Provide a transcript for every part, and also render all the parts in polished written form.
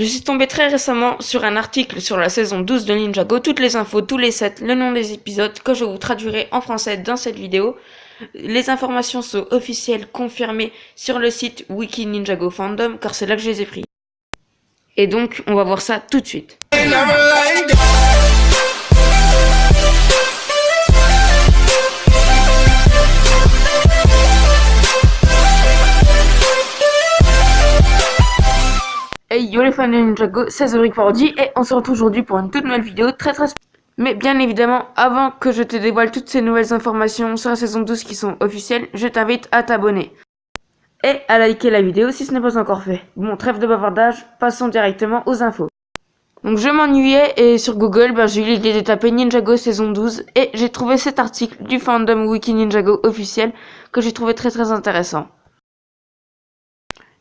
Je suis tombé très récemment sur un article sur la saison 12 de Ninjago, toutes les infos, tous les sets, le nom des épisodes que je vous traduirai en français dans cette vidéo. Les informations sont officielles, confirmées sur le site Wiki Ninjago Fandom, car c'est là que je les ai pris. Et donc, on va voir ça tout de suite. Hey yo les fans de Ninjago, c'est Zoric Parody et on se retrouve aujourd'hui pour une toute nouvelle vidéo très mais bien évidemment, avant que je te dévoile toutes ces nouvelles informations sur la saison 12 qui sont officielles, je t'invite à t'abonner et à liker la vidéo si ce n'est pas encore fait. Bon, trêve de bavardage, passons directement aux infos. Donc je m'ennuyais et sur Google, j'ai eu l'idée de taper Ninjago saison 12 et j'ai trouvé cet article du fandom Wiki Ninjago officiel que j'ai trouvé très intéressant.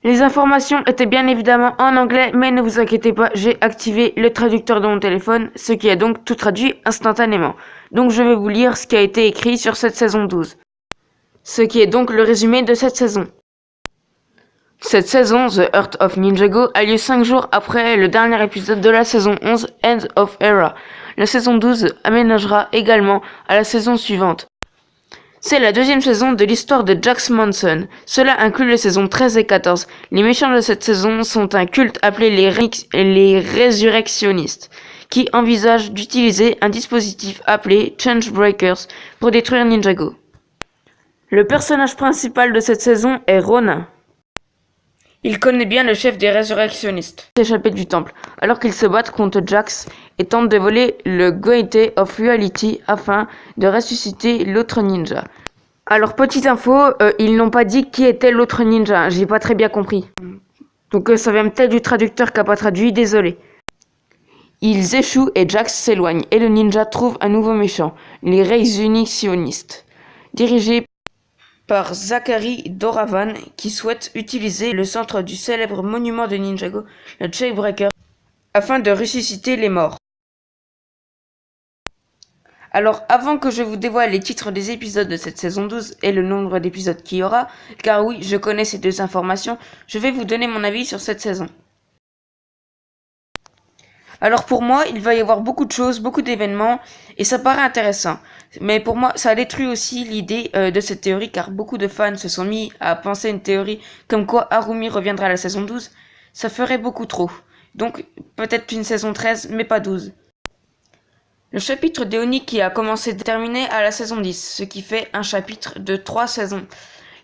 Les informations étaient bien évidemment en anglais, mais ne vous inquiétez pas, j'ai activé le traducteur de mon téléphone, ce qui a donc tout traduit instantanément. Donc je vais vous lire ce qui a été écrit sur cette saison 12. Ce qui est donc le résumé de cette saison. Cette saison, The Heart of Ninjago, a lieu 5 jours après le dernier épisode de la saison 11, End of Era. La saison 12 aménagera également à la saison suivante. C'est la deuxième saison de l'histoire de Jax Manson. Cela inclut les saisons 13 et 14. Les méchants de cette saison sont un culte appelé les résurrectionnistes, qui envisagent d'utiliser un dispositif appelé Changebreakers pour détruire Ninjago. Le personnage principal de cette saison est Ronin. Il connaît bien le chef des résurrectionnistes, échappé du temple, alors qu'ils se battent contre Jax et tentent de voler le Goethe of Reality afin de ressusciter l'autre ninja. Alors petite info, ils n'ont pas dit qui était l'autre ninja, j'ai pas très bien compris. Donc ça vient peut-être du traducteur qui a pas traduit, désolé. Ils échouent et Jax s'éloigne et le ninja trouve un nouveau méchant, les résurrectionnistes, dirigés par Zachary Doravan, qui souhaite utiliser le centre du célèbre monument de Ninjago, le Changebreaker, afin de ressusciter les morts. Alors, avant que je vous dévoile les titres des épisodes de cette saison 12 et le nombre d'épisodes qu'il y aura, car oui, je connais ces deux informations, je vais vous donner mon avis sur cette saison. Alors pour moi, il va y avoir beaucoup de choses, beaucoup d'événements, et ça paraît intéressant. Mais pour moi, ça détruit aussi l'idée de cette théorie, car beaucoup de fans se sont mis à penser une théorie comme quoi Harumi reviendra à la saison 12. Ça ferait beaucoup trop. Donc peut-être une saison 13, mais pas 12. Le chapitre d'Eoni qui a commencé de terminer à la saison 10, ce qui fait un chapitre de 3 saisons.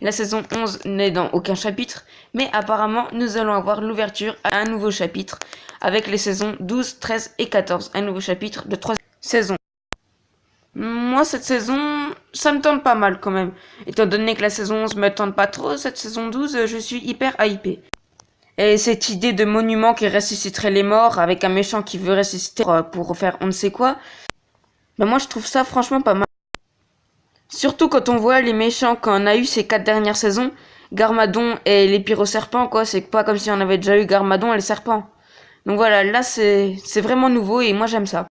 La saison 11 n'est dans aucun chapitre, mais apparemment nous allons avoir l'ouverture à un nouveau chapitre avec les saisons 12, 13 et 14, un nouveau chapitre de 3 saisons. Moi cette saison, ça me tente pas mal quand même. Étant donné que la saison 11 me tente pas trop, cette saison 12 je suis hyper hypé. Et cette idée de monument qui ressusciterait les morts avec un méchant qui veut ressusciter pour faire on ne sait quoi, moi je trouve ça franchement pas mal. Surtout quand on voit les méchants qu'on a eu ces 4 dernières saisons, Garmadon et les pyroserpents quoi, c'est pas comme si on avait déjà eu Garmadon et les serpents. Donc voilà, là c'est vraiment nouveau et moi j'aime ça.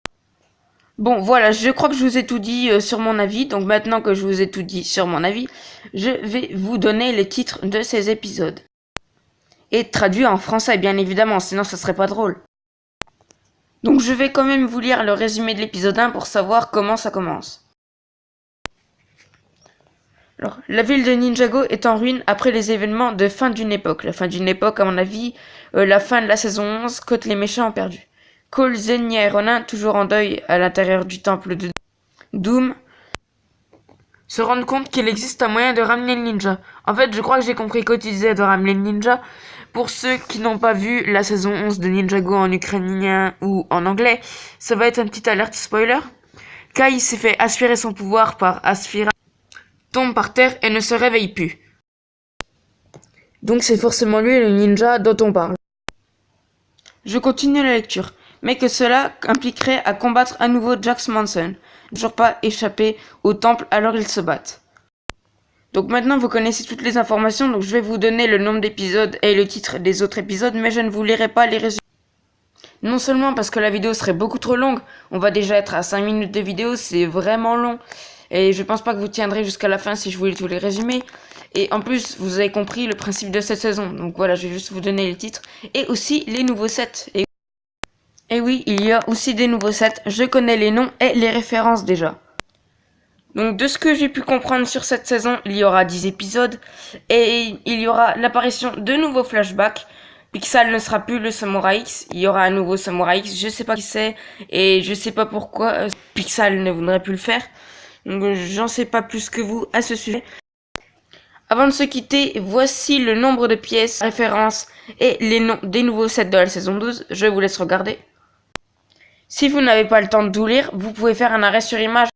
Bon voilà, je crois que je vous ai tout dit sur mon avis, donc maintenant que je vous ai tout dit sur mon avis, je vais vous donner les titres de ces épisodes. Et traduit en français bien évidemment, sinon ça serait pas drôle. Donc je vais quand même vous lire le résumé de l'épisode 1 pour savoir comment ça commence. Alors, la ville de Ninjago est en ruine après les événements de fin d'une époque. La fin d'une époque, à mon avis, la fin de la saison 11, quand les méchants ont perdu. Cole, Zenya et Ronin, toujours en deuil à l'intérieur du temple de Doom, se rendent compte qu'il existe un moyen de ramener le ninja. En fait, je crois que j'ai compris qu'on disait de ramener le ninja. Pour ceux qui n'ont pas vu la saison 11 de Ninjago en ukrainien ou en anglais, ça va être un petit alerte spoiler. Kai s'est fait aspirer son pouvoir par Asphira, tombe par terre et ne se réveille plus. Donc c'est forcément lui le ninja dont on parle. Je continue la lecture, mais que cela impliquerait à combattre à nouveau Jax Manson, toujours pas échappé au temple alors ils se battent. Donc maintenant vous connaissez toutes les informations, donc je vais vous donner le nombre d'épisodes et le titre des autres épisodes, mais je ne vous lirai pas les résumés. Non seulement parce que la vidéo serait beaucoup trop longue, on va déjà être à 5 minutes de vidéo, c'est vraiment long. Et je pense pas que vous tiendrez jusqu'à la fin si je voulais tous les résumer. Et en plus, vous avez compris le principe de cette saison. Donc voilà, je vais juste vous donner les titres. Et aussi les nouveaux sets. Et oui, il y a aussi des nouveaux sets. Je connais les noms et les références déjà. Donc de ce que j'ai pu comprendre sur cette saison, il y aura 10 épisodes. Et il y aura l'apparition de nouveaux flashbacks. Pixel ne sera plus le Samurai X, il y aura un nouveau Samurai X, je sais pas qui c'est, et je sais pas pourquoi Pixel ne voudrait plus le faire. Donc j'en sais pas plus que vous à ce sujet. Avant de se quitter, voici le nombre de pièces, références et les noms des nouveaux sets de la saison 12. Je vous laisse regarder. Si vous n'avez pas le temps de tout lire, vous pouvez faire un arrêt sur image.